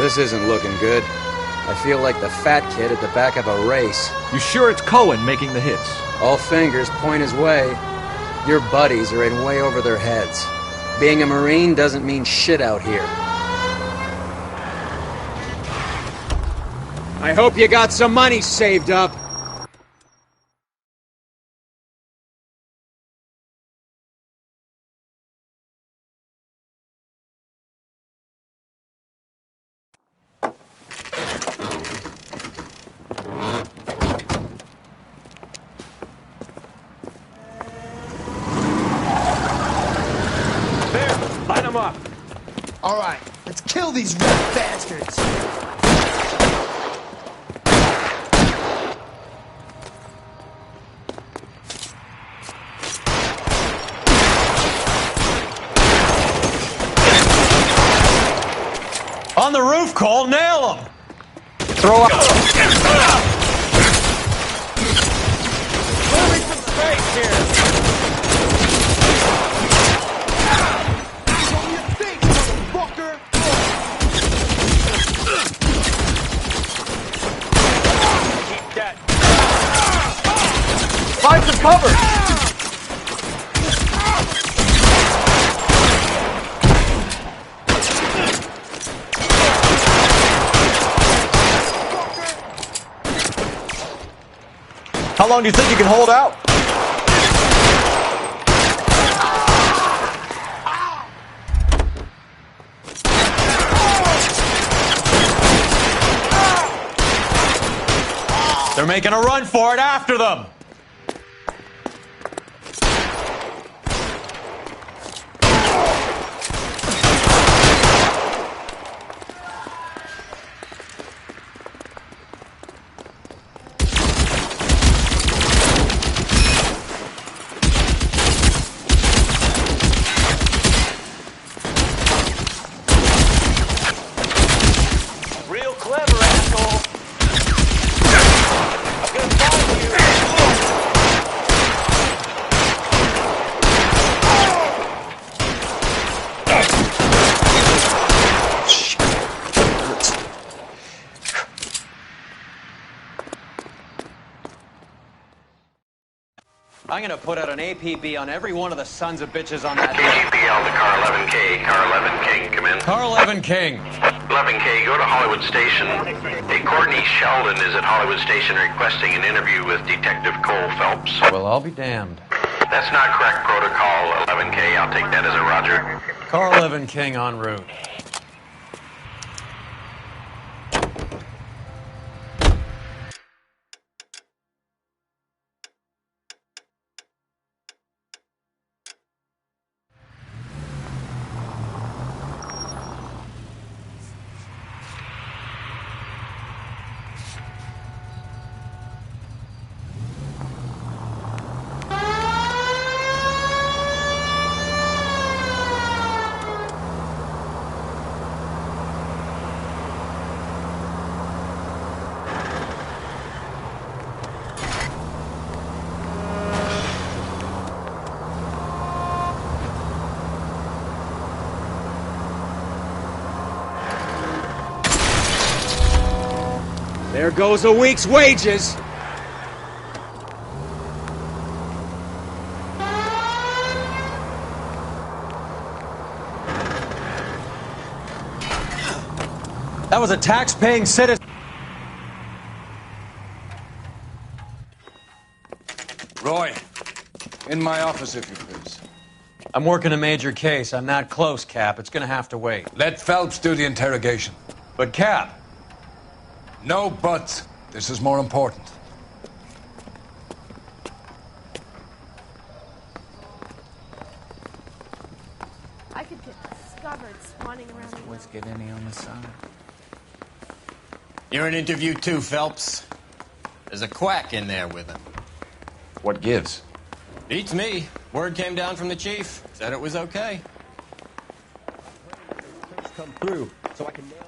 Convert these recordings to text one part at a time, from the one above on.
This isn't looking good. I feel like the fat kid at the back of a race. You sure it's Cohen making the hits? All fingers point his way. Your buddies are in way over their heads. Being a Marine doesn't mean shit out here. I hope you got some money saved up. Line them up. All right, let's kill these red bastards. On the roof, Cole, nail them. Throw up. Clearing some space here. Find some cover! How long do you think you can hold out? They're making a run for it after them! Real clever, asshole. I'm gonna find you. I'm gonna put out an APB on every one of the sons of bitches on that. APL to car 11K. Car 11 King, come in. Car 11 King. 11K, go to Hollywood Station. Hey, Courtney Sheldon is at Hollywood Station requesting an interview with Detective Cole Phelps. Well, I'll be damned. That's not correct protocol, 11K. I'll take that as a roger. Car 11 King en route. There goes a week's wages. That was a tax-paying citizen. Roy, in my office, if you please. I'm working a major case. I'm that close, Cap. It's gonna have to wait. Let Phelps do the interrogation. But, Cap, No buts. This is more important. I could get discovered swanning around the Let's get any on the side. You're in interview too, Phelps. There's a quack in there with him. What gives? Beats me. Word came down from the chief. Said it was okay. Come through so I can nail it.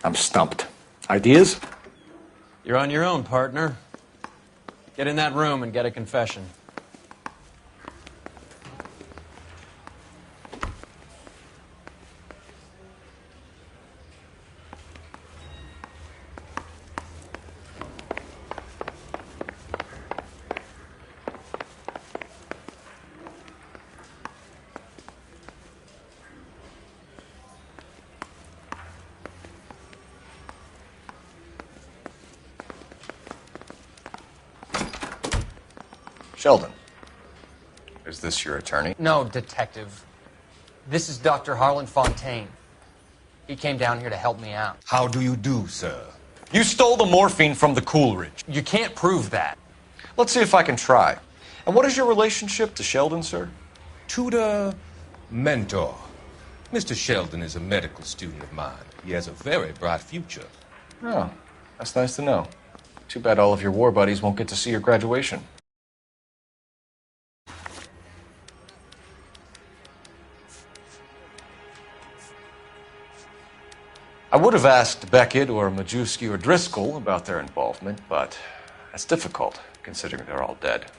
I'm stumped. Ideas? You're on your own, partner. Get in that room and get a confession. Sheldon, is this your attorney? No, detective. This is Dr. Harlan Fontaine. He came down here to help me out. How do you do, sir? You stole the morphine from the Coolidge. You can't prove that. Let's see if I can try. And what is your relationship to Sheldon, sir? Tutor, mentor. Mr. Sheldon is a medical student of mine. He has a very bright future. Oh, that's nice to know. Too bad all of your war buddies won't get to see your graduation. I would have asked Beckett or Majewski or Driscoll about their involvement, but that's difficult, considering they're all dead.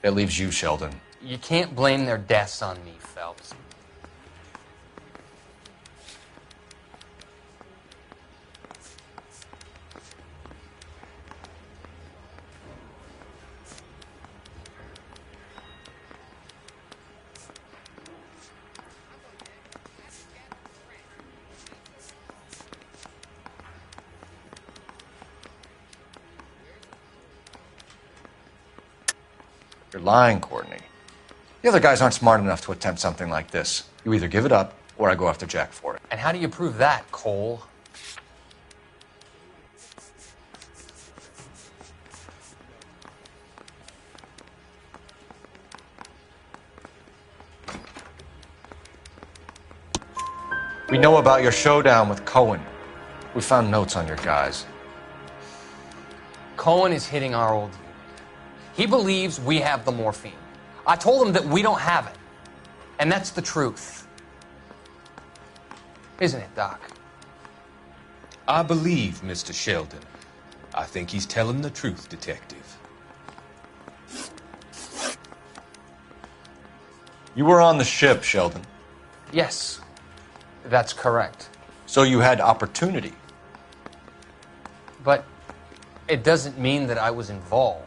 That leaves you, Sheldon. You can't blame their deaths on me, Phelps. You're lying, Courtney. The other guys aren't smart enough to attempt something like this. You either give it up, or I go after Jack for it. And how do you prove that, Cole? We know about your showdown with Cohen. We found notes on your guys. Cohen is hitting our old unit. He believes we have the morphine. I told him that we don't have it. And that's the truth. Isn't it, Doc? I believe Mr. Sheldon. I think he's telling the truth, Detective. You were on the ship, Sheldon. Yes, that's correct. So you had opportunity. But it doesn't mean that I was involved.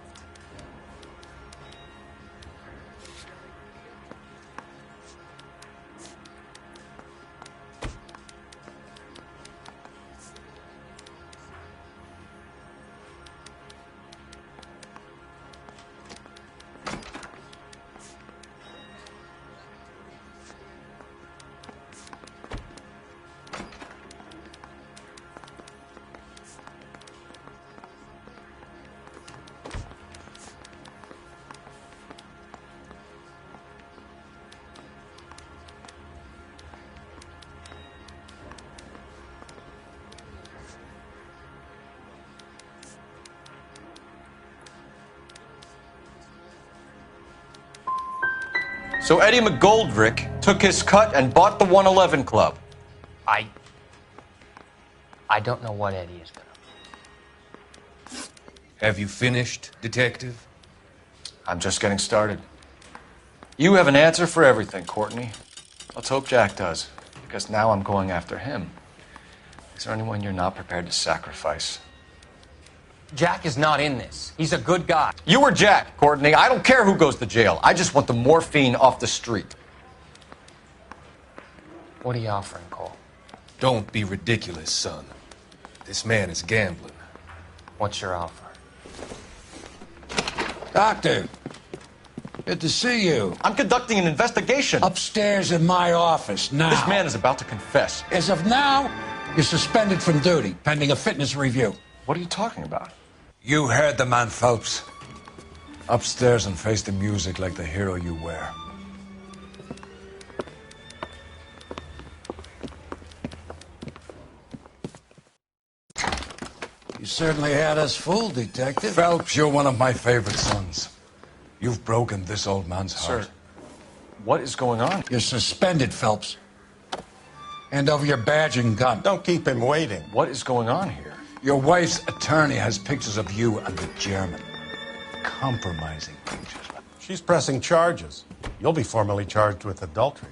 So Eddie McGoldrick took his cut and bought the 111 Club. I don't know what Eddie is gonna. Have you finished, Detective? I'm just getting started. You have an answer for everything, Courtney. Let's hope Jack does, because now I'm going after him. Is there anyone you're not prepared to sacrifice? Jack is not in this. He's a good guy. You or Jack, Courtney. I don't care who goes to jail. I just want the morphine off the street. What are you offering, Cole? Don't be ridiculous, son. This man is gambling. What's your offer? Doctor, good to see you. I'm conducting an investigation. Upstairs in my office now. This man is about to confess. As of now, you're suspended from duty, pending a fitness review. What are you talking about? You heard the man, Phelps. Upstairs and face the music like the hero you were. You certainly had us fooled, Detective. Phelps, you're one of my favorite sons. You've broken this old man's heart. Sir, what is going on? You're suspended, Phelps. Hand over your badge and gun. Don't keep him waiting. What is going on here? Your wife's attorney has pictures of you and the German. Compromising pictures. She's pressing charges. You'll be formally charged with adultery.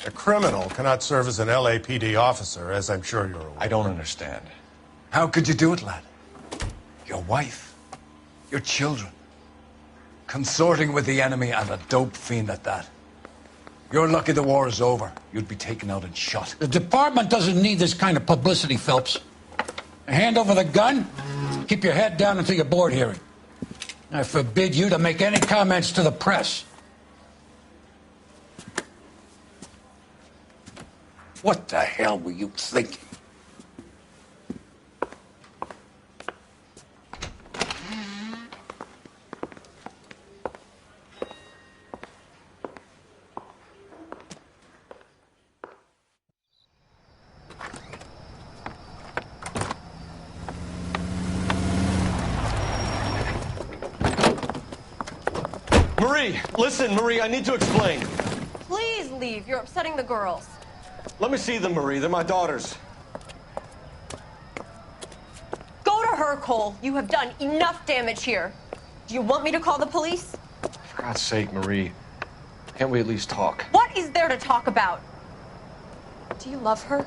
A criminal cannot serve as an LAPD officer, as I'm sure you're aware. I don't understand. How could you do it, lad? Your wife, your children, consorting with the enemy and a dope fiend at that. You're lucky the war is over. You'd be taken out and shot. The department doesn't need this kind of publicity, Phelps. Hand over the gun, keep your head down until your board hearing. I forbid you to make any comments to the press. What the hell were you thinking? Marie, listen, Marie, I need to explain. Please leave. You're upsetting the girls. Let me see them, Marie. They're my daughters. Go to her, Cole. You have done enough damage here. Do you want me to call the police? For God's sake, Marie. Can't we at least talk? What is there to talk about? Do you love her?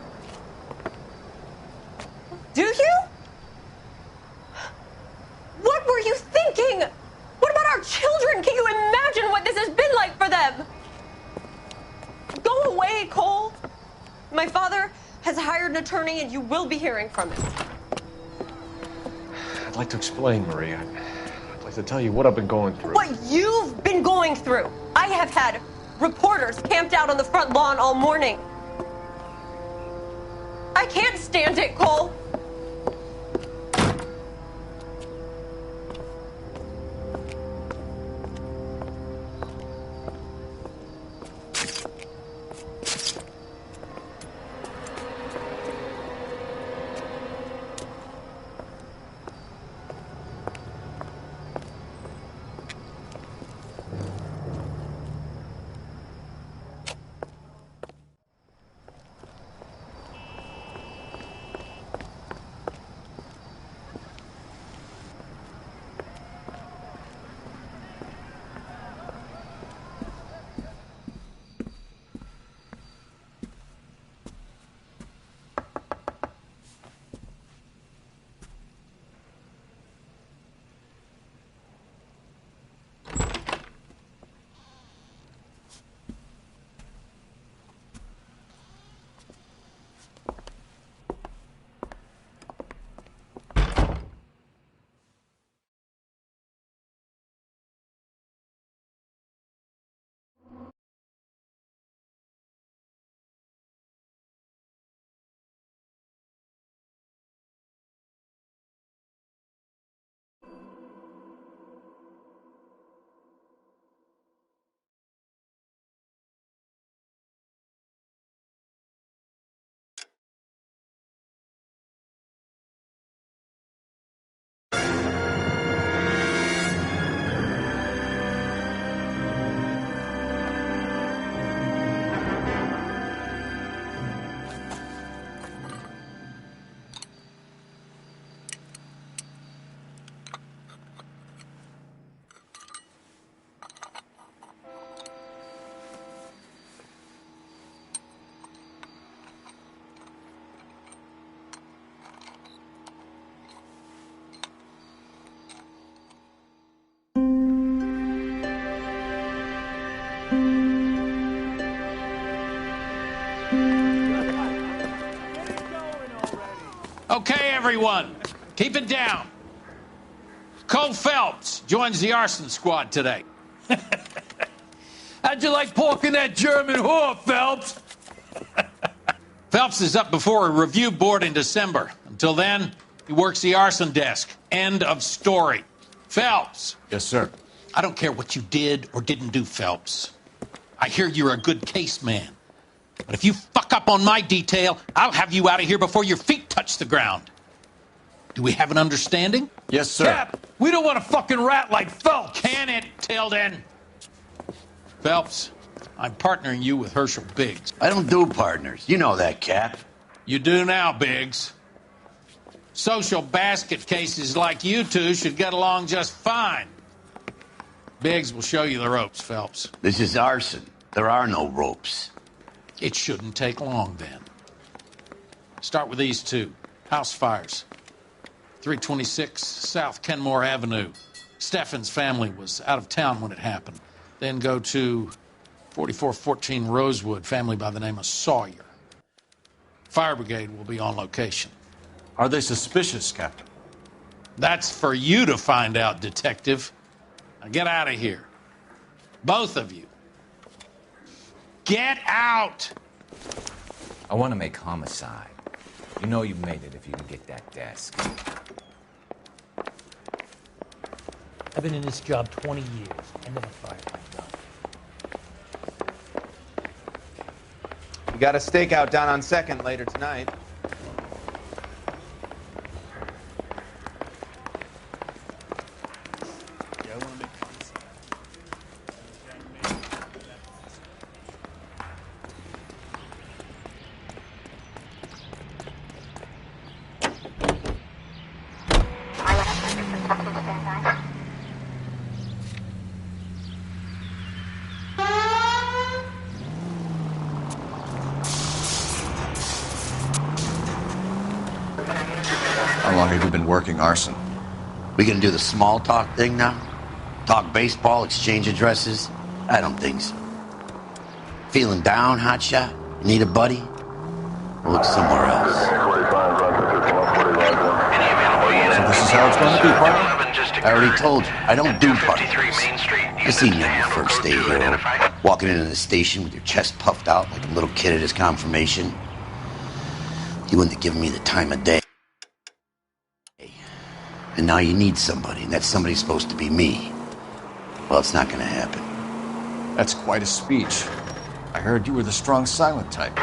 Do you? What were you thinking? What about our children? Can you imagine what this has been like for them? Go away, Cole. My father has hired an attorney and you will be hearing from him. I'd like to explain, Marie. I'd like to tell you what I've been going through. What you've been going through. I have had reporters camped out on the front lawn all morning. I can't stand it, Cole. Okay, everyone, keep it down. Cole Phelps joins the arson squad today. How'd you like porking that German whore, Phelps? Phelps is up before a review board in December. Until then, he works the arson desk. End of story. Phelps. Yes, sir. I don't care what you did or didn't do, Phelps. I hear you're a good case man. But if you fuck up on my detail, I'll have you out of here before your feet touch the ground. Do we have an understanding? Yes, sir. Cap, we don't want a fucking rat like Phelps. Can it, Tilden? Phelps, I'm partnering you with Herschel Biggs. I don't do partners. You know that, Cap. You do now, Biggs. Social basket cases like you two should get along just fine. Biggs will show you the ropes, Phelps. This is arson. There are no ropes. It shouldn't take long, then. Start with these two. House fires. 326 South Kenmore Avenue. Steffen's family was out of town when it happened. Then go to 4414 Rosewood, family by the name of Sawyer. Fire brigade will be on location. Are they suspicious, Captain? That's for you to find out, Detective. Now get out of here. Both of you. Get out! I want to make homicide. You know you've made it if you can get that desk. I've been in this job 20 years. I never fired my gun. We got a stakeout down on 2nd later tonight. How long have you been working arson? We gonna do the small talk thing now? Talk baseball, exchange addresses? I don't think so. Feeling down, hotshot? Need a buddy? We'll look somewhere else. So this is how it's going to be, partner? I already told you, I don't do partners. I seen you on your first day here, walking into the station with your chest puffed out like a little kid at his confirmation. You wouldn't have given me the time of day. And now you need somebody, and that somebody's supposed to be me. Well, it's not gonna happen. That's quite a speech. I heard you were the strong silent type.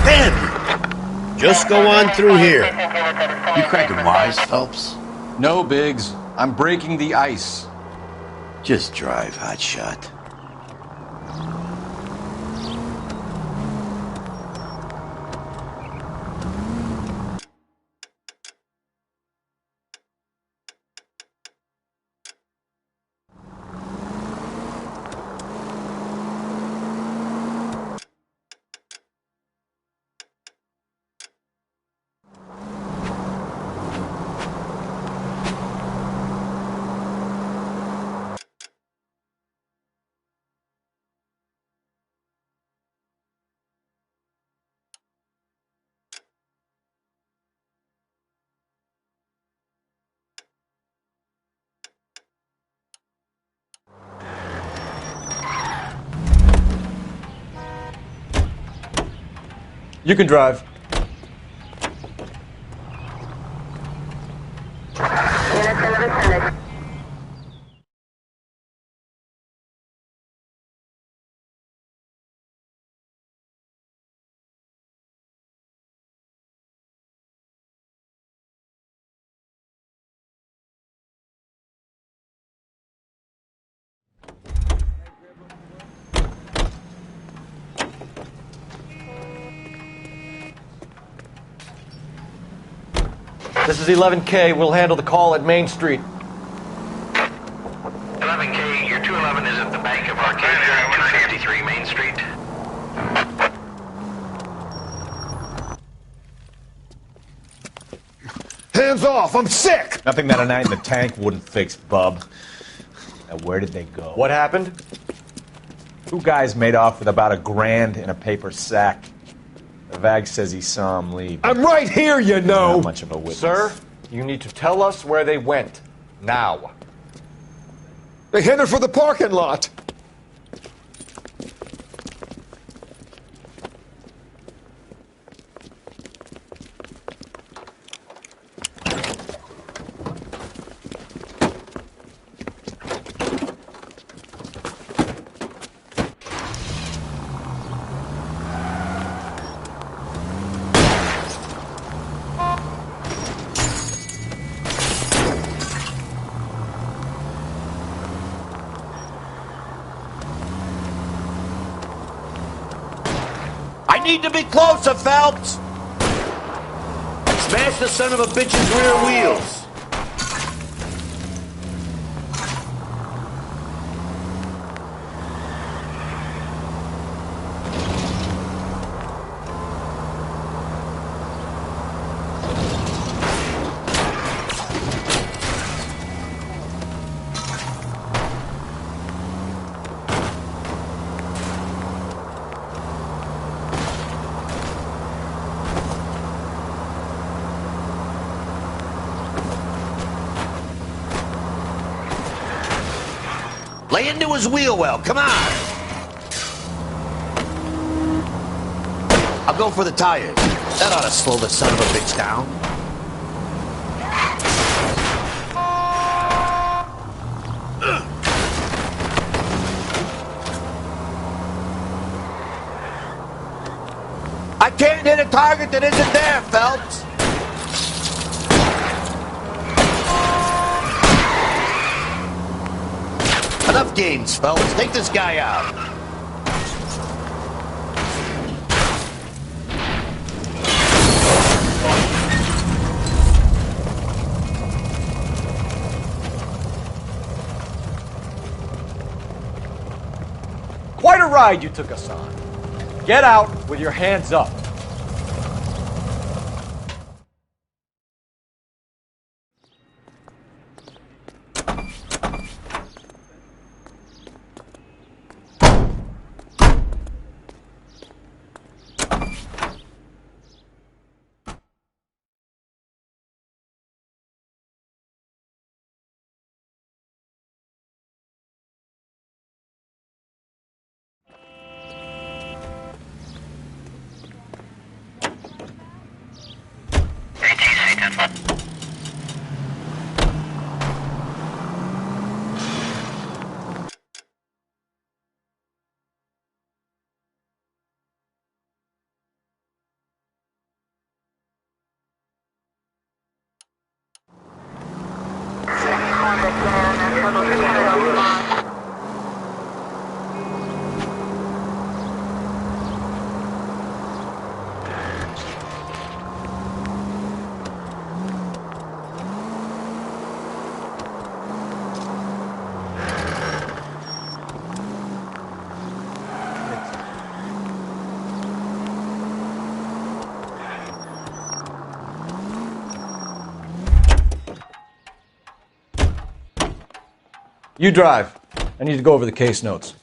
Ben! Just go on through here. You cracking wise, Phelps? No, Biggs. I'm breaking the ice. Just drive, hotshot. You can drive. This is 11K. We'll handle the call at Main Street. 11K, your 211 is at the Bank of Arcadia, 253 Main Street. Hands off! I'm sick! Nothing that a night in the tank wouldn't fix, bub. Now, where did they go? What happened? Two guys made off with about $1,000 in a paper sack. The Vag says he saw him leave. I'm right here, you know! Not much of a witness. Sir, you need to tell us where they went. Now. They headed for the parking lot. need to be closer, Phelps! Smash the son of a bitch's rear wheels! Lay into his wheel well, come on! I'll go for the tires. That ought to slow the son of a bitch down. I can't hit a target that isn't there, Phelps. Enough games, fellas. Take this guy out. Quite a ride you took us on. Get out with your hands up. You drive. I need to go over the case notes.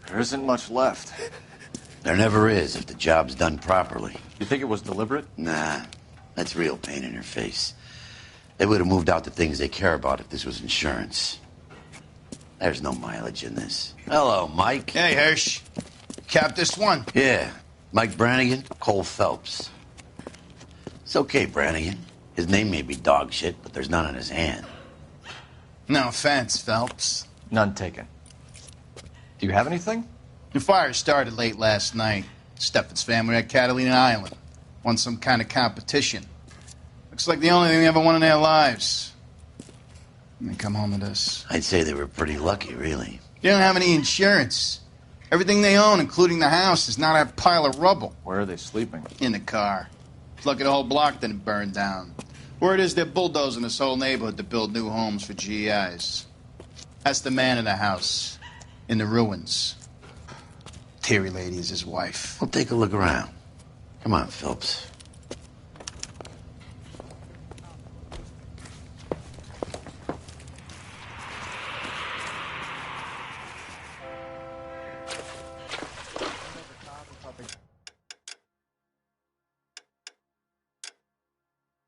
There isn't much left. There never is if the job's done properly. You think it was deliberate? Nah, that's real pain in her face. They would have moved out the things they care about if this was insurance. There's no mileage in this. Hello, Mike. Hey, Hirsch. Cap this one. Yeah, Mike Brannigan, Cole Phelps. It's okay, Brannigan. His name may be dog shit, but there's none on his hand. No offense, Phelps. None taken. Do you have anything? The fire started late last night. Steffen's family at Catalina Island. Won some kind of competition. Looks like the only thing they ever won in their lives. And they come home to this. I'd say they were pretty lucky, really. They don't have any insurance. Everything they own, including the house, is not a pile of rubble. Where are they sleeping? In the car. Lucky the whole block didn't burn down. Word is they're bulldozing this whole neighborhood to build new homes for GIs. That's the man in the house. In the ruins. Terry lady is his wife. We'll take a look around. Come on, Phelps.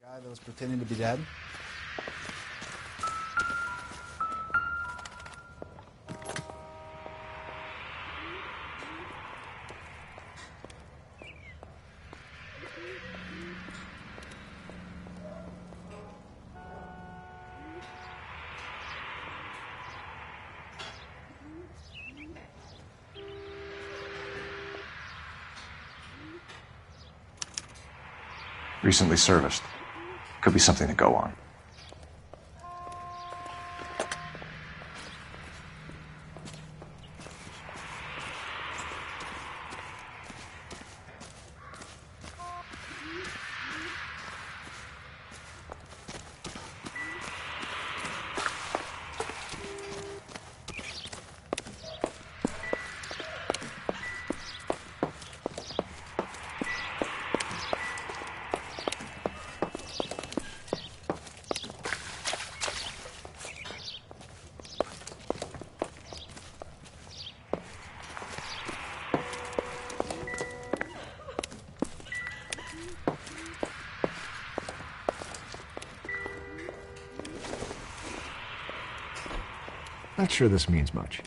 Guy that was pretending to be dead. Recently serviced. Could be something to go on. Not sure this means much.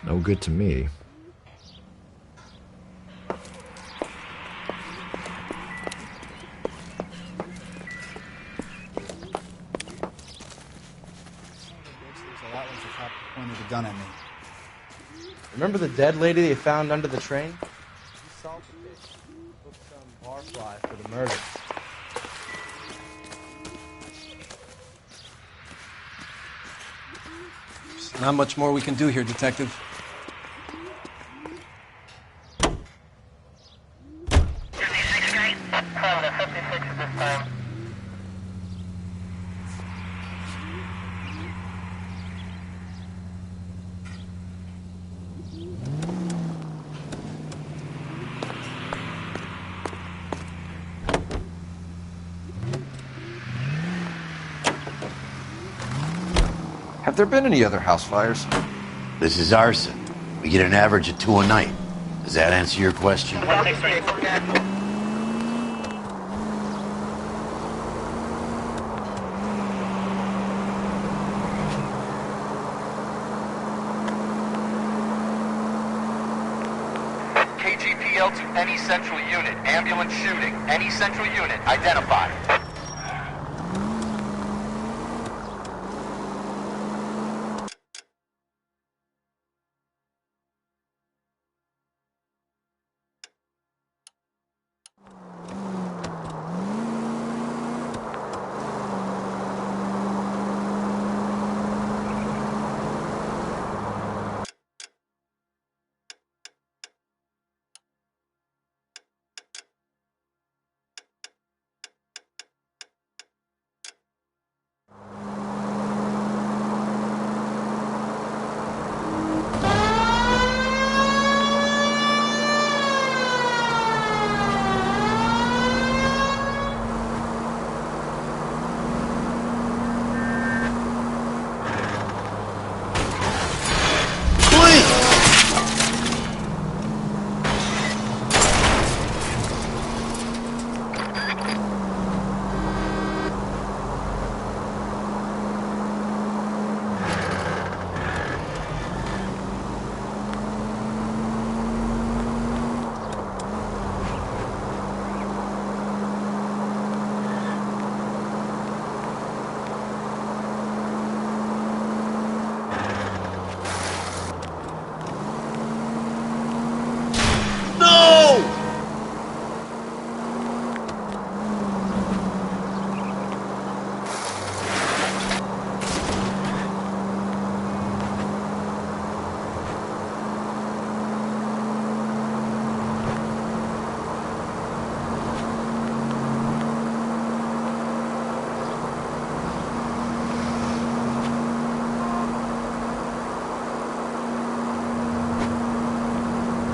No good to me. Pointed a gun at me. Remember the dead lady they found under the train? She solved the case. Took some barfly for the murder. Not much more we can do here, Detective. Have there been any other house fires? This is arson. We get an average of 2 a night. Does that answer your question? KGPL to any central unit. Ambulance shooting. Any central unit. Identify.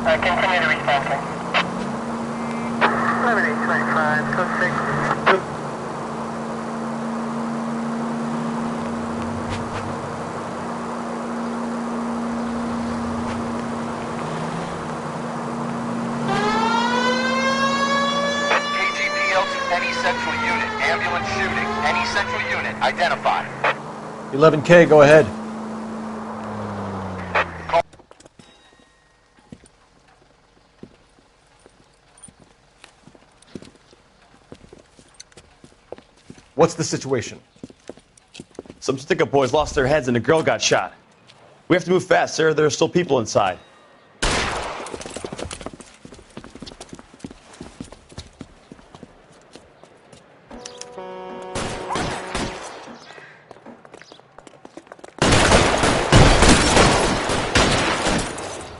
Continue to respond, sir. 7825, code 6. KGPL to any central unit. Ambulance shooting. Any central unit. Identify. 11K, go ahead. What's the situation? Some stick-up boys lost their heads and a girl got shot. We have to move fast, sir. There are still people inside.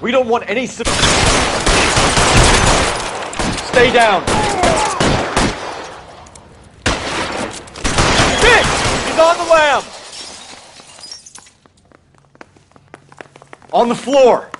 We don't want any... Stay down! Bitch! He's on the lam! On the floor!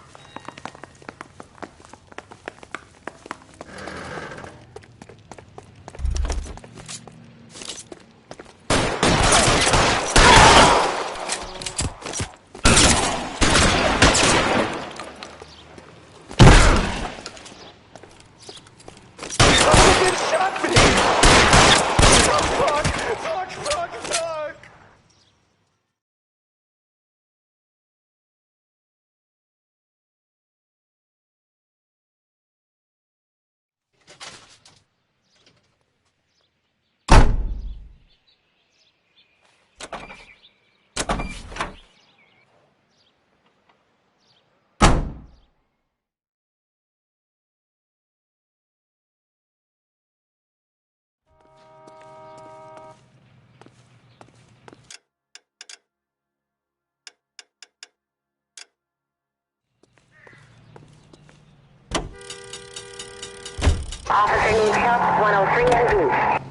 Officer needs help, 103 and B.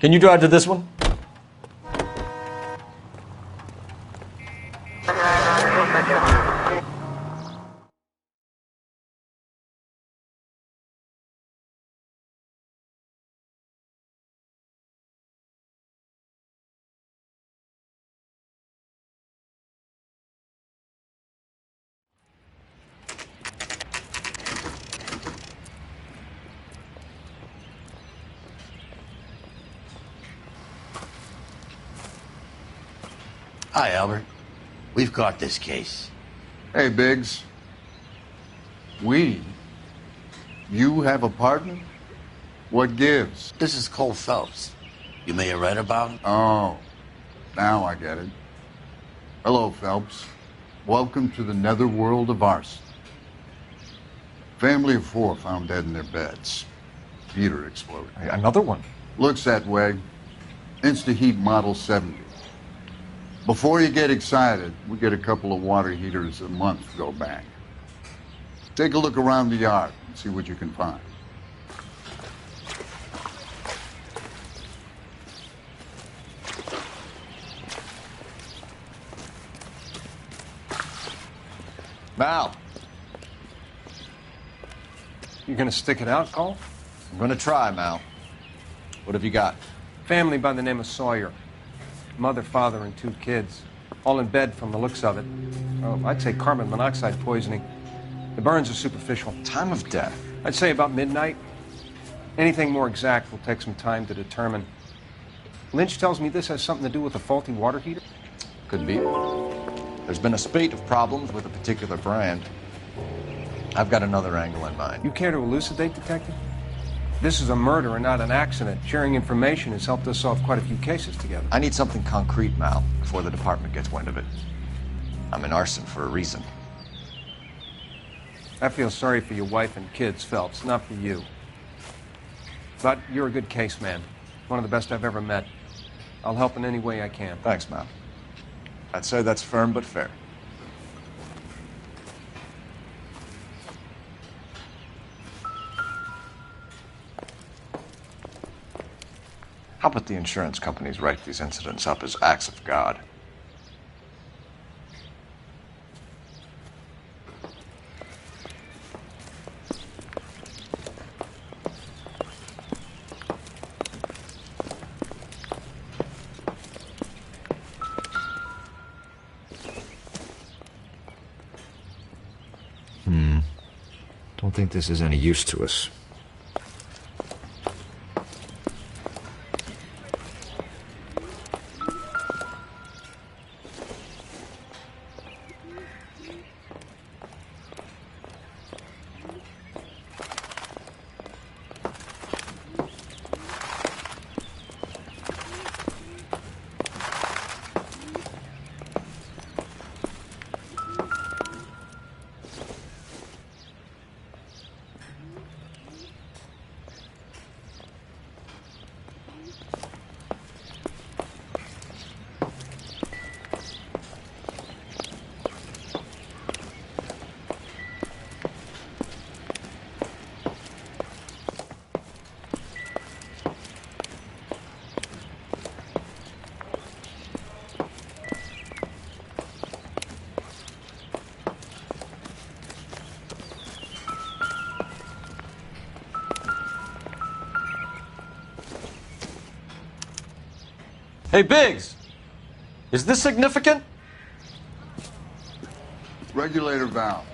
Can you drive to this one? Hi, Albert. We've got this case. Hey, Biggs. We? You have a partner? What gives? This is Cole Phelps. You may have read about him. Oh, now I get it. Hello, Phelps. Welcome to the netherworld of arson. Family of 4 found dead in their beds. Heater exploded. Another one? Looks that way. Insta-Heat Model 70. Before you get excited, we get a couple of water heaters a month go bang. Take a look around the yard and see what you can find. Mal. You gonna stick it out, Cole? I'm gonna try, Mal. What have you got? Family by the name of Sawyer. Mother, father, and 2 kids. All in bed from the looks of it. Oh, I'd say carbon monoxide poisoning. The burns are superficial. Time of death? I'd say about midnight. Anything more exact will take some time to determine. Lynch tells me this has something to do with a faulty water heater. Could be. There's been a spate of problems with a particular brand. I've got another angle in mind. You care to elucidate, Detective? This is a murder and not an accident. Sharing information has helped us solve quite a few cases together. I need something concrete, Mal, before the department gets wind of it. I'm in arson for a reason. I feel sorry for your wife and kids, Phelps, not for you. But you're a good case man. One of the best I've ever met. I'll help in any way I can. Thanks, Mal. I'd say that's firm but fair. How about the insurance companies write these incidents up as acts of God? Don't think this is any use to us. Hey, Biggs! Is this significant? Regulator valve.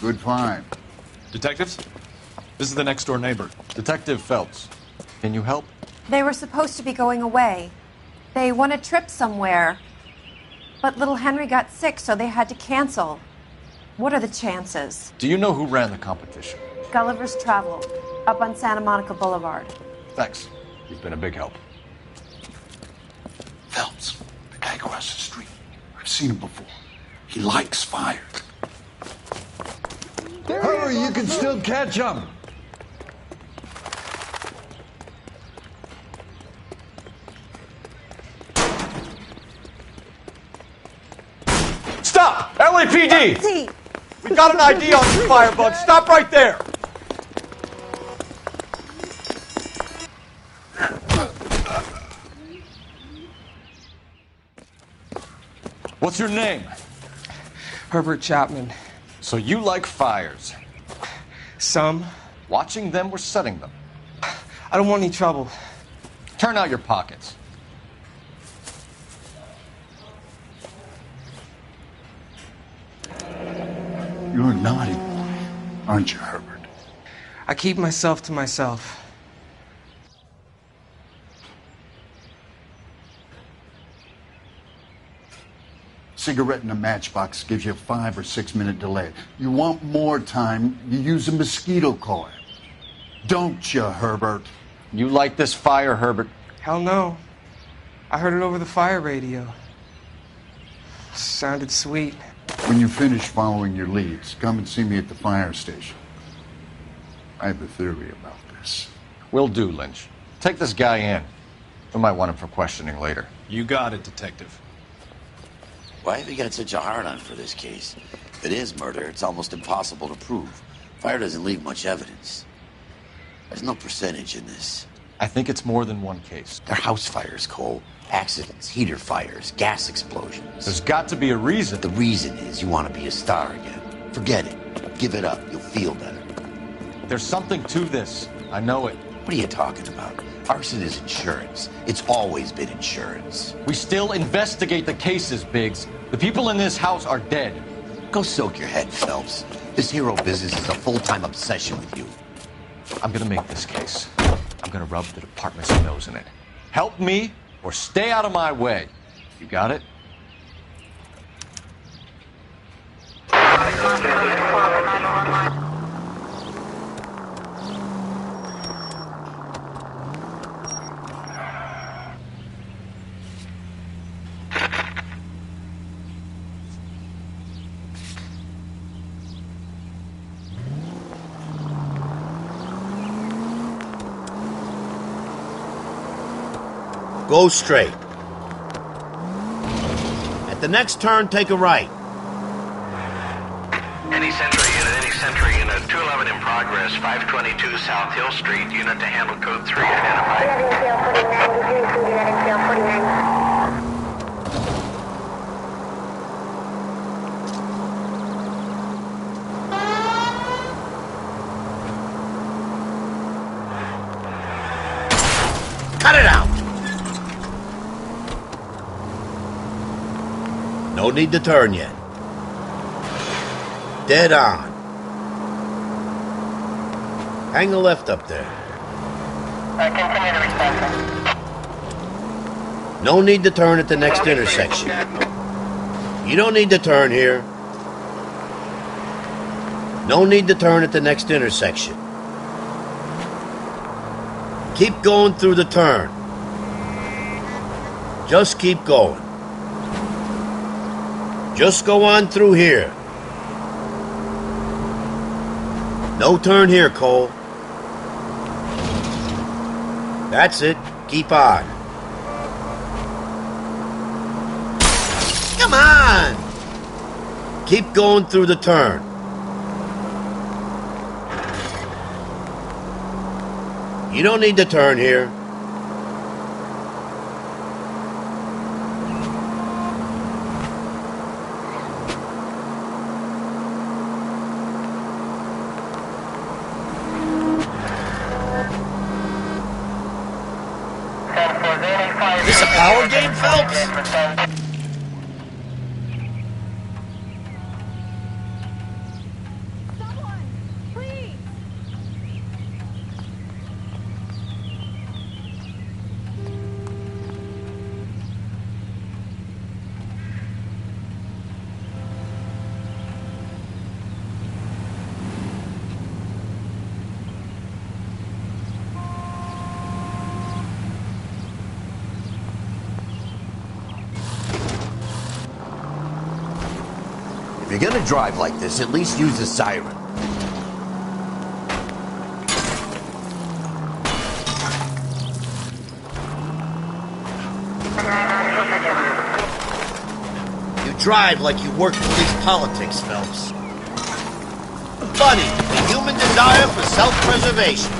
Good find. Detectives? This is the next door neighbor. Detective Phelps. Can you help? They were supposed to be going away. They won a trip somewhere. But little Henry got sick, so they had to cancel. What are the chances? Do you know who ran the competition? Gulliver's Travel, up on Santa Monica Boulevard. Thanks. You've been a big help. Phelps, the guy across the street. I've seen him before. He likes fire. Hurry, you can still catch him. Stop! LAPD! We got an ID on you, Firebug. Stop right there! What's your name? Herbert Chapman. So you like fires? Some. Watching them or setting them? I don't want any trouble. Turn out your pockets. You're a naughty boy, aren't you, Herbert? I keep myself to myself. Cigarette in a matchbox gives you a 5 or 6 minute delay. You want more time, you use a mosquito coil. Don't you, Herbert? You like this fire, Herbert? Hell no. I heard it over the fire radio. Sounded sweet. When you finish following your leads, come and see me at the fire station. I have a theory about this. Will do, Lynch. Take this guy in. We might want him for questioning later. You got it, Detective. Why have you got such a hard-on for this case? If it is murder, it's almost impossible to prove. Fire doesn't leave much evidence. There's no percentage in this. I think it's more than one case. They're house fires, Cole. Accidents, heater fires, gas explosions. There's got to be a reason. The reason is you want to be a star again. Forget it. Give it up. You'll feel better. There's something to this. I know it. What are you talking about? Arson is insurance. It's always been insurance. We still investigate the cases, Biggs. The people in this house are dead. Go soak your head, Phelps. This hero business is a full-time obsession with you. I'm gonna make this case. I'm gonna rub the department's nose in it. Help me or stay out of my way. You got it? Go straight. At the next turn, take a right. Any Sentry unit, 211 in progress, 522 South Hill Street, unit to handle code 3 identified. Cut it out! No need to turn yet. Dead on. Hang a left up there. Continue to respond. No need to turn at the next intersection. You don't need to turn here. No need to turn at the next intersection. Keep going through the turn. Just keep going. Just go on through here. No turn here, Cole. That's it. Keep on. Come on! Keep going through the turn. You don't need to turn here. This a power game, Phelps? If you're gonna drive like this, at least use the siren. You drive like you work police politics, Phelps. Funny, the human desire for self-preservation.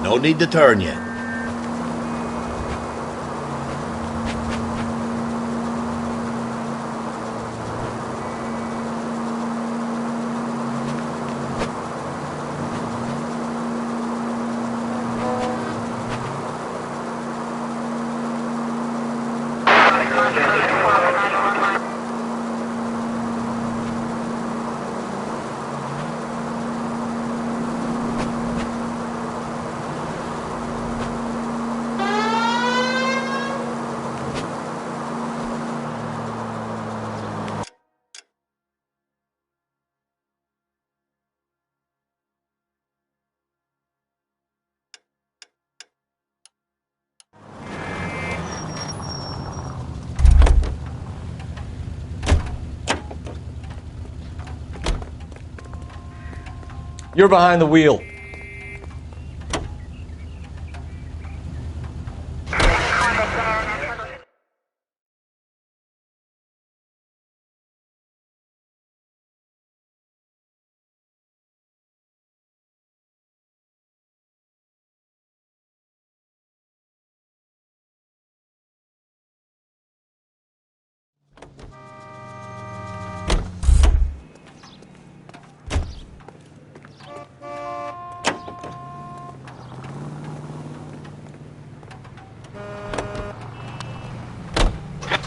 No need to turn yet. You're behind the wheel.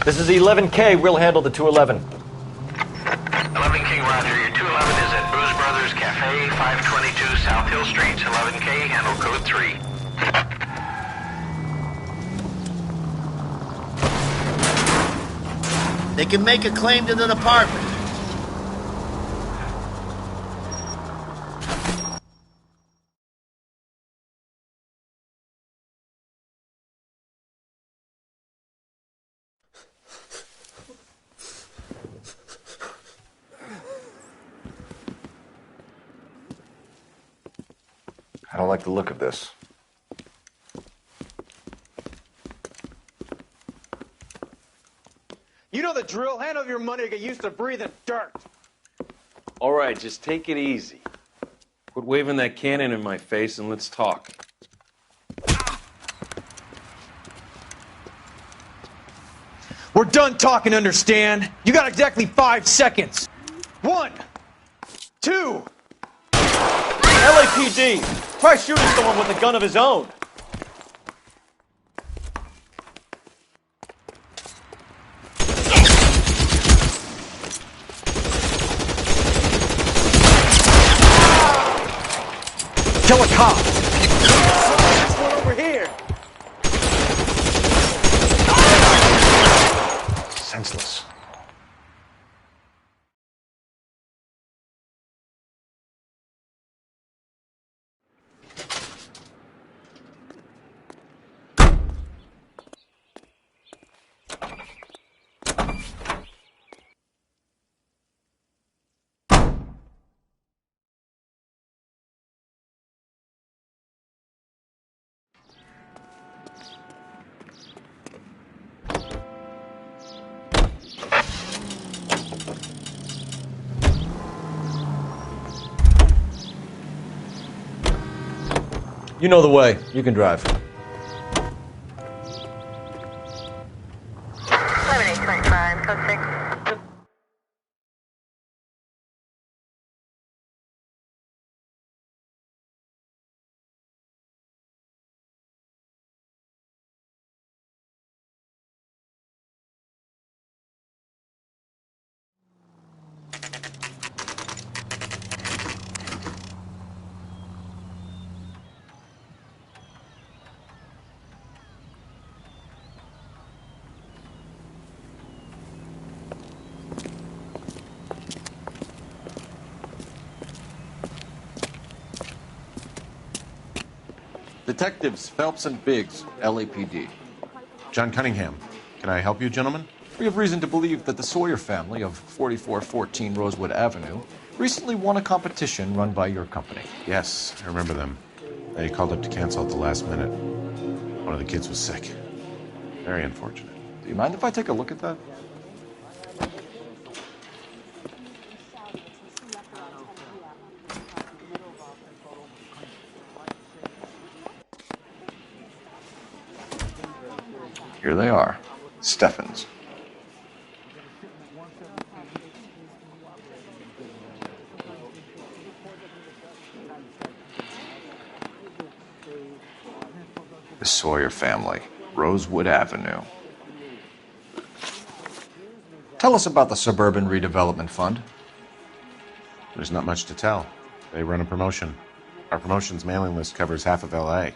This is 11K. We'll handle the 211. 11 King Roger, your 211 is at Booze Brothers Cafe, 522 South Hill Street. 11K, handle code 3. they can make a claim to the department. I don't like the look of this. You know the drill. Hand over your money or get used to breathing dirt. All right, just take it easy. Quit waving that cannon in my face and let's talk. We're done talking, understand? You got exactly 5 seconds. 1, 2. LAPD! Try shooting someone with a gun of his own. Kill a cop. This one over here. Senseless. You know the way. You can drive. 7825, code 6. Detectives Phelps and Biggs, LAPD. John Cunningham. Can I help you, gentlemen? We have reason to believe that the Sawyer family of 4414 Rosewood Avenue recently won a competition run by your company. Yes, I remember them. They called up to cancel at the last minute. One of the kids was sick. Very unfortunate. Do you mind if I take a look at that? Here they are. Steffens. The Sawyer family, Rosewood Avenue. Tell us about the Suburban Redevelopment Fund. There's not much to tell. They run a promotion. Our promotion's mailing list covers half of L.A.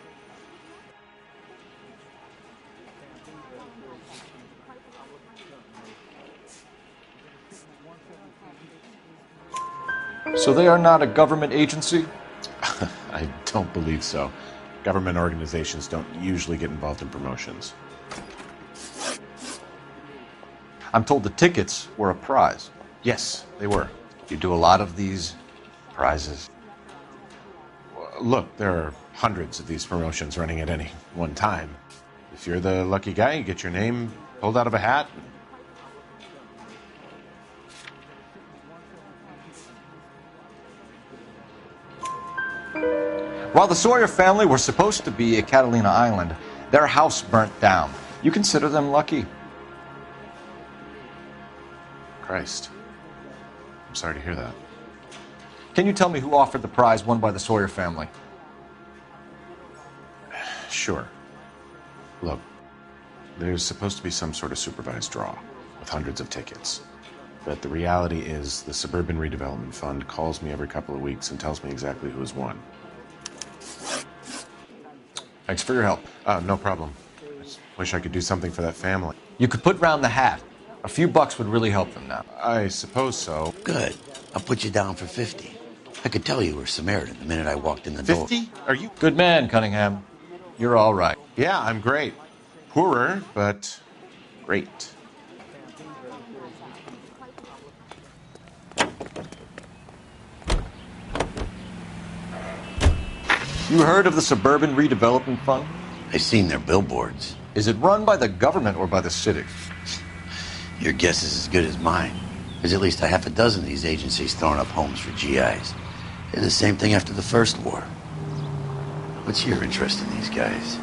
So they are not a government agency? I don't believe so. Government organizations don't usually get involved in promotions. I'm told the tickets were a prize. Yes, they were. You do a lot of these prizes? Look, there are hundreds of these promotions running at any one time. If you're the lucky guy, you get your name pulled out of a hat. While the Sawyer family were supposed to be at Catalina Island, their house burnt down. You consider them lucky? Christ. I'm sorry to hear that. Can you tell me who offered the prize won by the Sawyer family? Sure. Look, there's supposed to be some sort of supervised draw with hundreds of tickets. But the reality is the Suburban Redevelopment Fund calls me every couple of weeks and tells me exactly who has won. Thanks for your help. No problem. I just wish I could do something for that family. You could put round the hat. A few bucks would really help them now. I suppose so. Good. I'll put you down for 50. I could tell you were Samaritan the minute I walked in the door. 50? Are you... Good man, Cunningham. You're all right. Yeah, I'm great. Poorer, but great. You heard of the Suburban Redevelopment Fund? I've seen their billboards. Is it run by the government or by the city? Your guess is as good as mine. There's at least a half a dozen of these agencies throwing up homes for GIs. Did the same thing after the First War. What's your interest in these guys?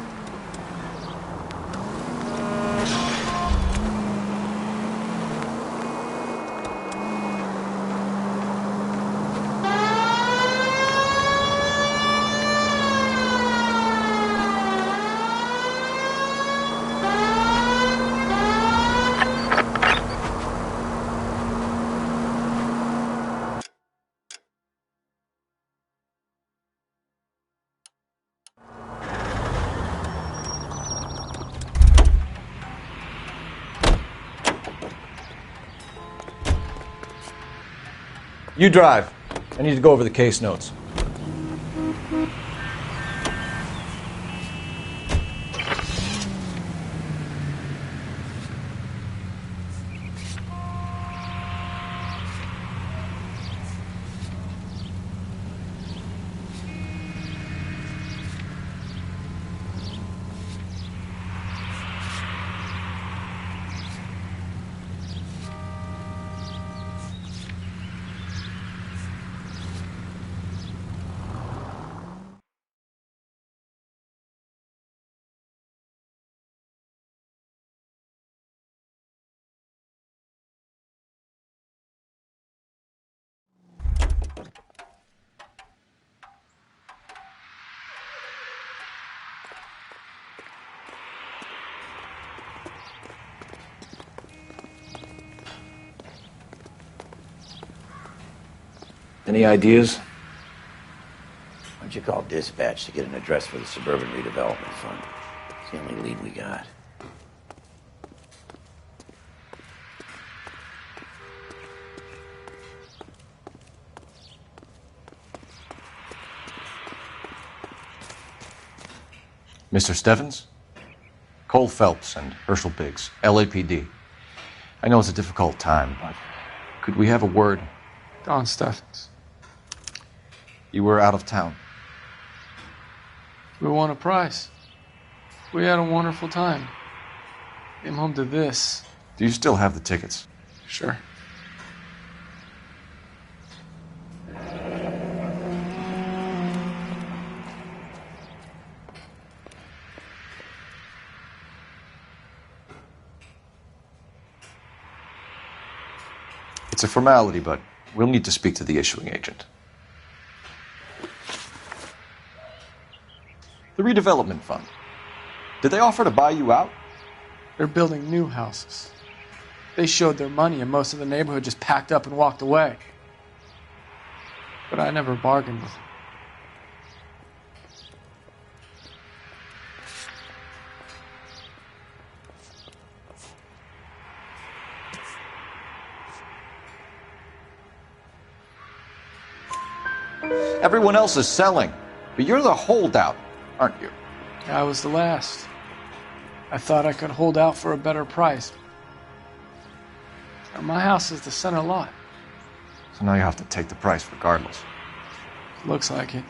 You drive. I need to go over the case notes. Any ideas? Why don't you call dispatch to get an address for the Suburban Redevelopment Fund? It's the only lead we got. Mr. Stevens? Cole Phelps and Herschel Biggs, LAPD. I know it's a difficult time, but could we have a word? Don Steffens. You were out of town. We won a prize. We had a wonderful time. Came home to this. Do you still have the tickets? Sure. It's a formality, but we'll need to speak to the issuing agent. The redevelopment fund. Did they offer to buy you out? They're building new houses. They showed their money and most of the neighborhood just packed up and walked away. But I never bargained with them. Everyone else is selling, but you're the holdout, aren't you? I was the last. I thought I could hold out for a better price. Now, my house is the center lot. So now you have to take the price regardless. Looks like it.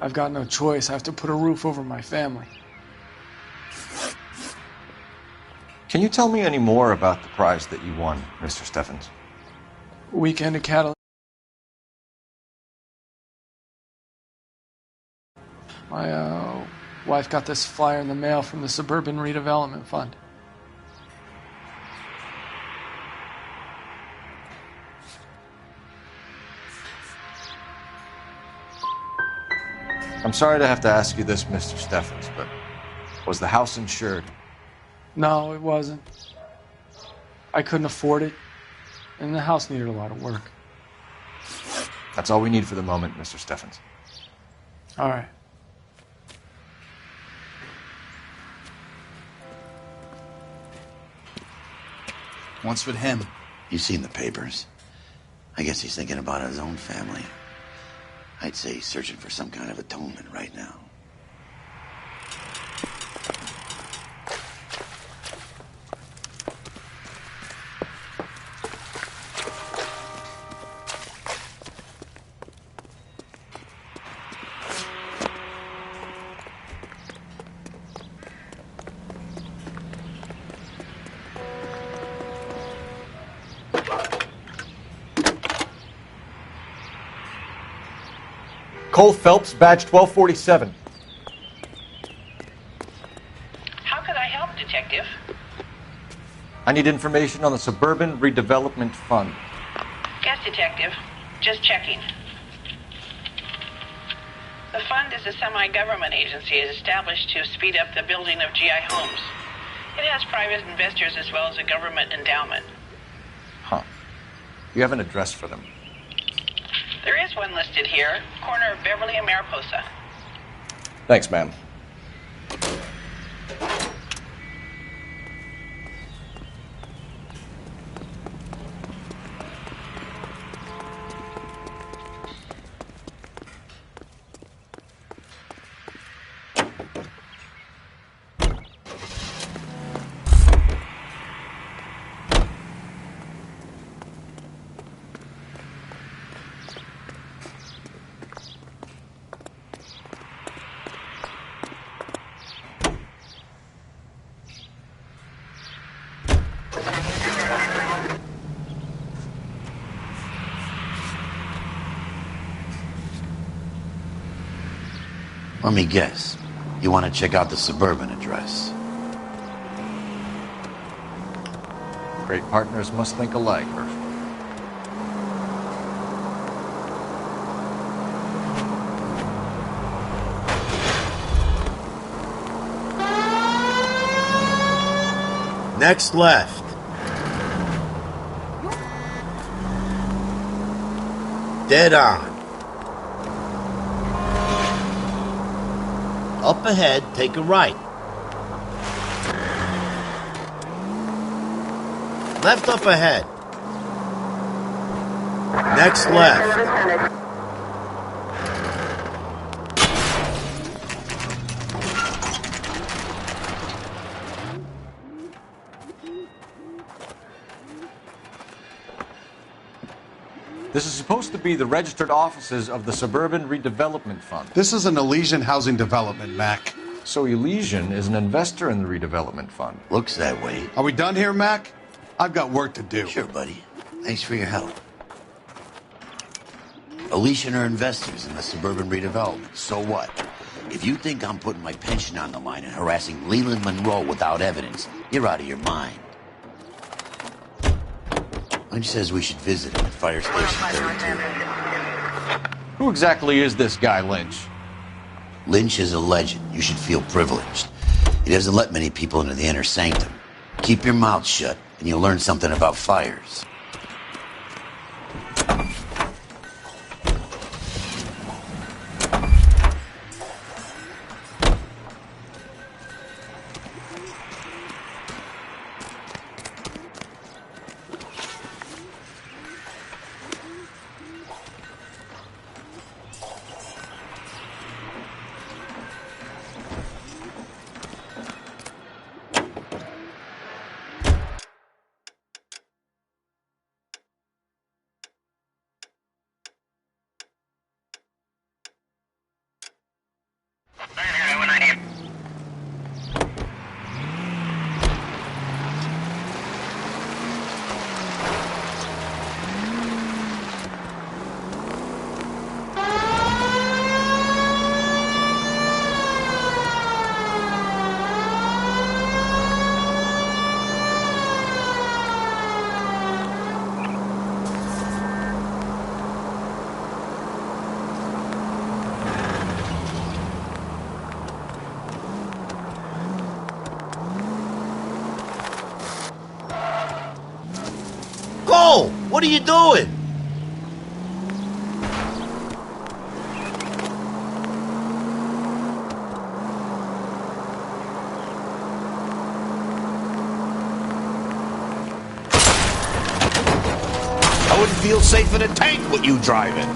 I've got no choice. I have to put a roof over my family. Can you tell me any more about the prize that you won, Mr. Steffens? Weekend of cattle. My wife got this flyer in the mail from the Suburban Redevelopment Fund. I'm sorry to have to ask you this, Mr. Steffens, but was the house insured? No, it wasn't. I couldn't afford it, and the house needed a lot of work. That's all we need for the moment, Mr. Steffens. All right. Wants with him. You've seen the papers. I guess he's thinking about his own family. I'd say he's searching for some kind of atonement right now. Cole Phelps, badge 1247. How could I help, Detective? I need information on the Suburban Redevelopment Fund. Yes, Detective. Just checking. The fund is a semi-government agency established to speed up the building of GI homes. It has private investors as well as a government endowment. Huh. You have an address for them? There is one listed here, corner of Beverly and Mariposa. Thanks, ma'am. Let me guess. You want to check out the Suburban address? Great partners must think alike, Herschel. Next left. Dead on. Up ahead, take a right. Left up ahead. Next left. This is supposed to be the registered offices of the Suburban Redevelopment Fund. This is an Elysian housing development, Mac. So Elysian is an investor in the redevelopment fund. Looks that way. Are we done here, Mac? I've got work to do. Sure, buddy. Thanks for your help. Elysian are investors in the Suburban Redevelopment. So what? If you think I'm putting my pension on the line and harassing Leland Monroe without evidence, you're out of your mind. Lynch says we should visit him at Fire Station 32. Who exactly is this guy, Lynch? Lynch is a legend. You should feel privileged. He doesn't let many people into the inner sanctum. Keep your mouth shut, and you'll learn something about fires. Cole, what are you doing? I wouldn't feel safe in a tank with you driving.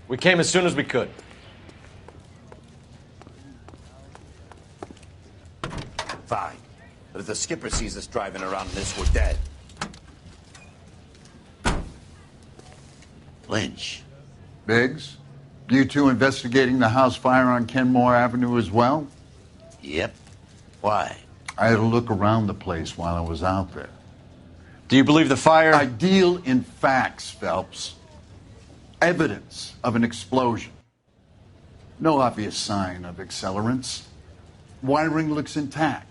We came as soon as we could. Fine. But if the skipper sees us driving around in this, we're dead. Lynch. Biggs, you two investigating the house fire on Kenmore Avenue as well? Yep. Why? I had a look around the place while I was out there. Do you believe the fire? I deal in facts, Phelps. Evidence of an explosion. No obvious sign of accelerants. Wiring looks intact.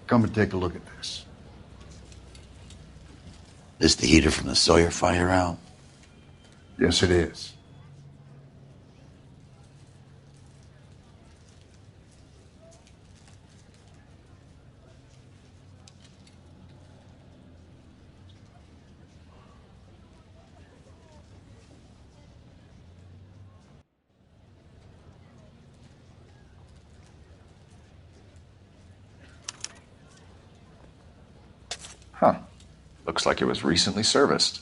Come and take a look at this. This the heater from the Sawyer fire, Al? Yes, it is. Huh. Looks like it was recently serviced.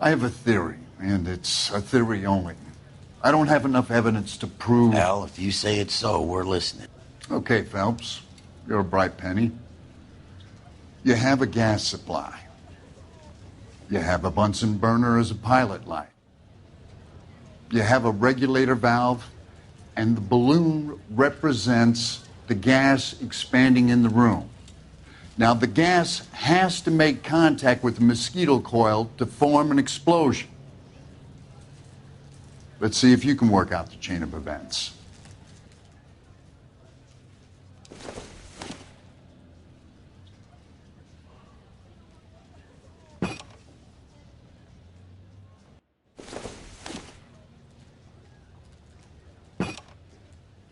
I have a theory, and it's a theory only. I don't have enough evidence to prove... Al, if you say it's so, we're listening. Okay, Phelps. You're a bright penny. You have a gas supply. You have a Bunsen burner as a pilot light. You have a regulator valve, and the balloon represents the gas expanding in the room. Now, the gas has to make contact with the mosquito coil to form an explosion. Let's see if you can work out the chain of events.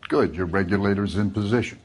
Good, your regulator's in position.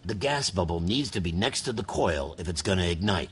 The gas bubble needs to be next to the coil if it's gonna ignite.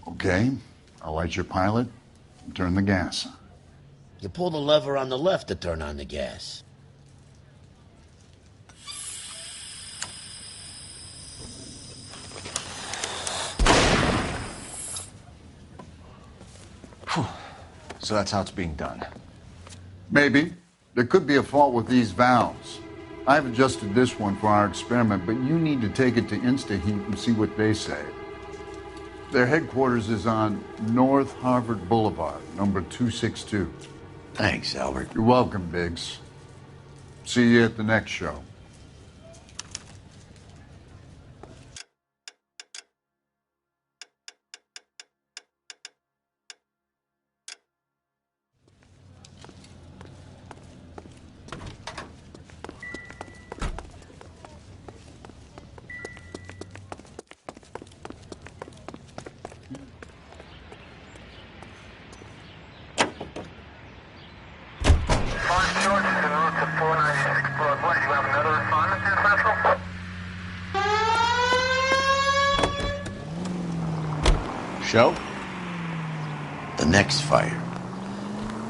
Okay, I'll light your pilot and turn the gas on. You pull the lever on the left to turn on the gas. So that's how it's being done. Maybe. There could be a fault with these valves. I've adjusted this one for our experiment, but you need to take it to InstaHeat and see what they say. Their headquarters is on North Harvard Boulevard, number 262. Thanks, Albert. You're welcome, Biggs. See you at the next show. Show? The next fire.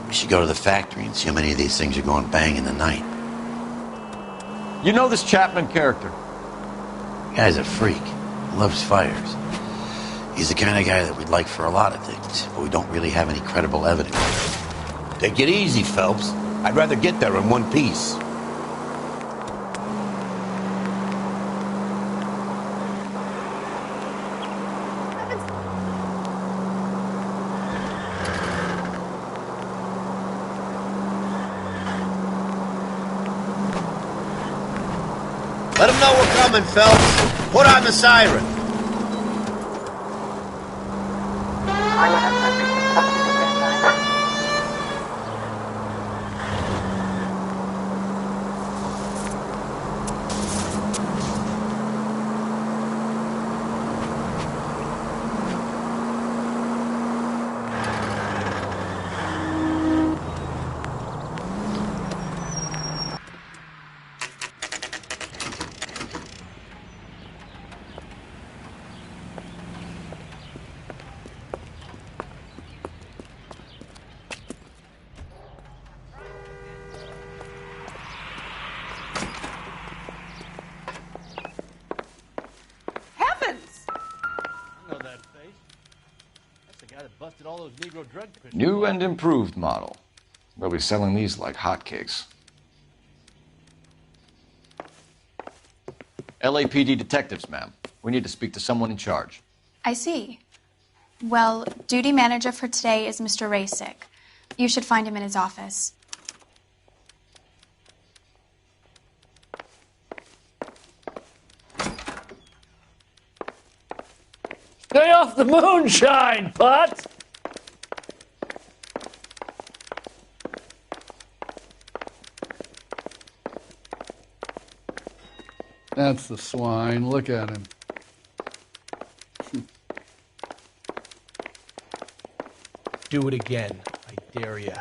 We should go to the factory and see how many of these things are going bang in the night. You know this Chapman character? Guy's a freak. Loves fires. He's the kind of guy that we'd like for a lot of things, but we don't really have any credible evidence. Take it easy, Phelps. I'd rather get there in one piece. Let them know we're coming, Phelps. Put on the siren. New and improved model. They'll be selling these like hotcakes. LAPD detectives, ma'am. We need to speak to someone in charge. I see. Well, duty manager for today is Mr. Rasick. You should find him in his office. Stay off the moonshine, Putz! That's the swine. Look at him. Do it again. I dare ya.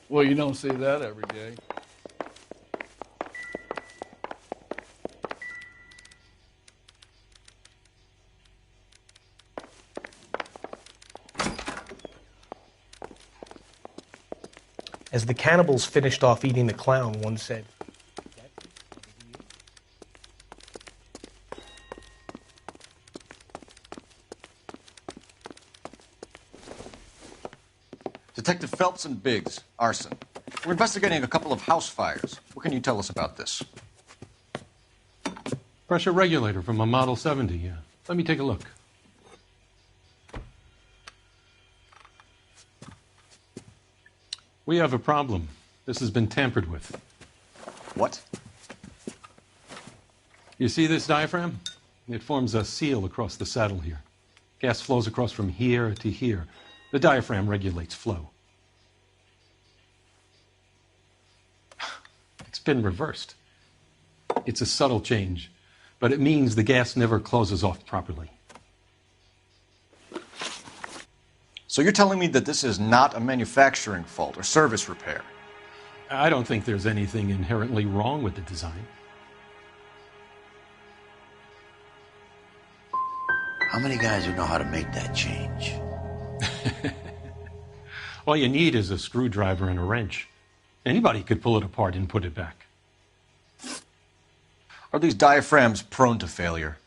Well, you don't see that every day. As the cannibals finished off eating the clown, one said, Detective Phelps and Biggs, arson. We're investigating a couple of house fires. What can you tell us about this? Pressure regulator from a Model 70, yeah. Let me take a look. We have a problem. This has been tampered with. What? You see this diaphragm? It forms a seal across the saddle here. Gas flows across from here to here. The diaphragm regulates flow. It's been reversed. It's a subtle change, but it means the gas never closes off properly. So you're telling me that this is not a manufacturing fault or service repair? I don't think there's anything inherently wrong with the design. How many guys would know how to make that change? All you need is a screwdriver and a wrench. Anybody could pull it apart and put it back. Are these diaphragms prone to failure?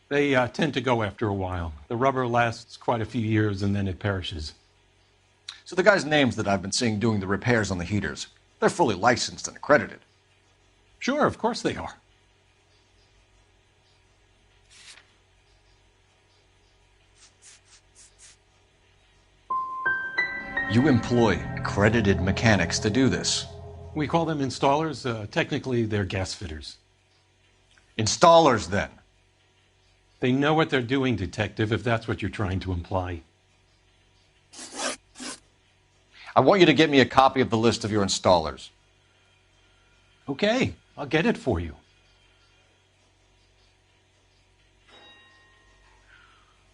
They tend to go after a while. The rubber lasts quite a few years and then it perishes. So the guys' names that I've been seeing doing the repairs on the heaters, they're fully licensed and accredited. Sure, of course they are. You employ accredited mechanics to do this. We call them installers. Technically, they're gas fitters. Installers, then? They know what they're doing, Detective, if that's what you're trying to imply. I want you to get me a copy of the list of your installers. Okay, I'll get it for you.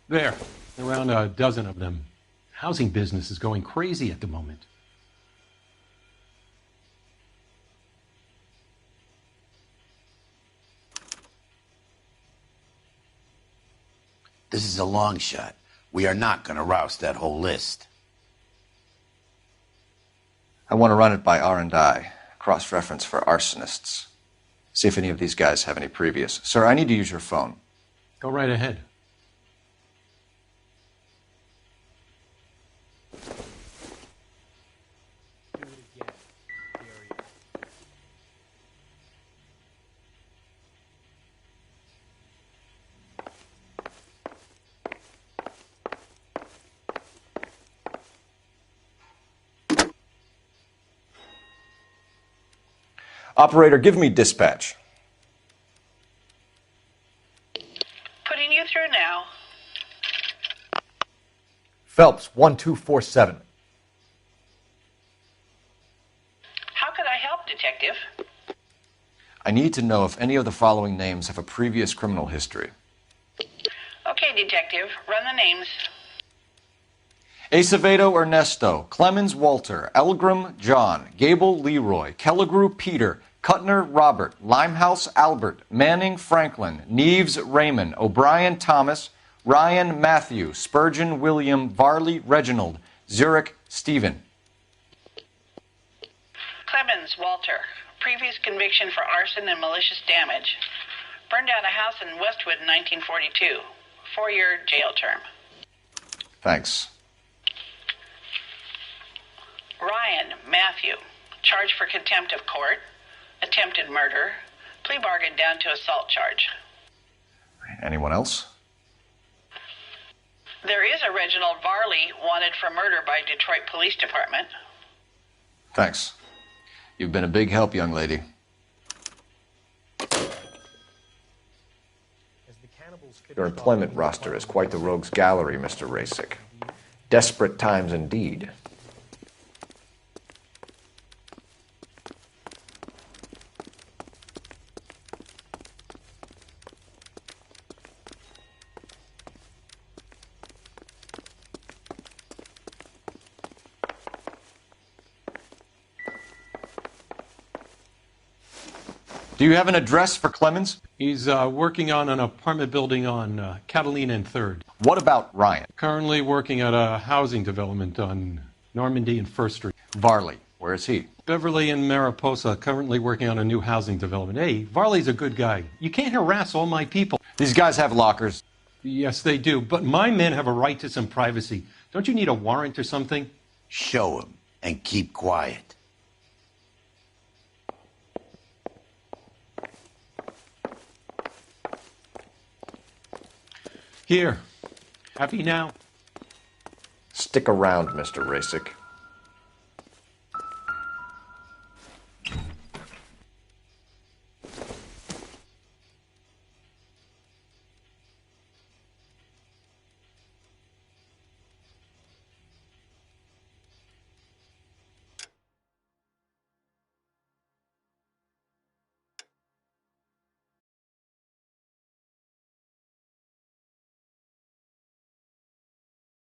There, around a dozen of them. Housing business is going crazy at the moment. This is a long shot. We are not going to rouse that whole list. I want to run it by R&I, cross-reference for arsonists. See if any of these guys have any previous. Sir, I need to use your phone. Go right ahead. Operator, give me dispatch. Putting you through now. Phelps, 1247. How could I help, Detective? I need to know if any of the following names have a previous criminal history. Okay, Detective, run the names. Acevedo Ernesto, Clemens Walter, Elgram John, Gable Leroy, Kelligrew Peter, Cutner Robert, Limehouse Albert, Manning Franklin, Neves Raymond, O'Brien Thomas, Ryan Matthew, Spurgeon William, Varley Reginald, Zurich Stephen. Clemens Walter, previous conviction for arson and malicious damage. Burned down a house in Westwood in 1942. 4-year jail term. Thanks. Ryan Matthew, charged for contempt of court, attempted murder, plea bargain down to assault charge. Anyone else? There is a Reginald Varley wanted for murder by Detroit Police Department. Thanks. You've been a big help, young lady. Your employment roster is quite the rogues gallery, Mr. Rasick. Desperate times indeed. Do you have an address for Clemens? He's working on an apartment building on Catalina and 3rd. What about Ryan? Currently working at a housing development on Normandy and 1st Street. Varley, where is he? Beverly and Mariposa, currently working on a new housing development. Hey, Varley's a good guy. You can't harass all my people. These guys have lockers. Yes, they do, but my men have a right to some privacy. Don't you need a warrant or something? Show him and keep quiet. Here. Happy now? Stick around, Mr. Rasick.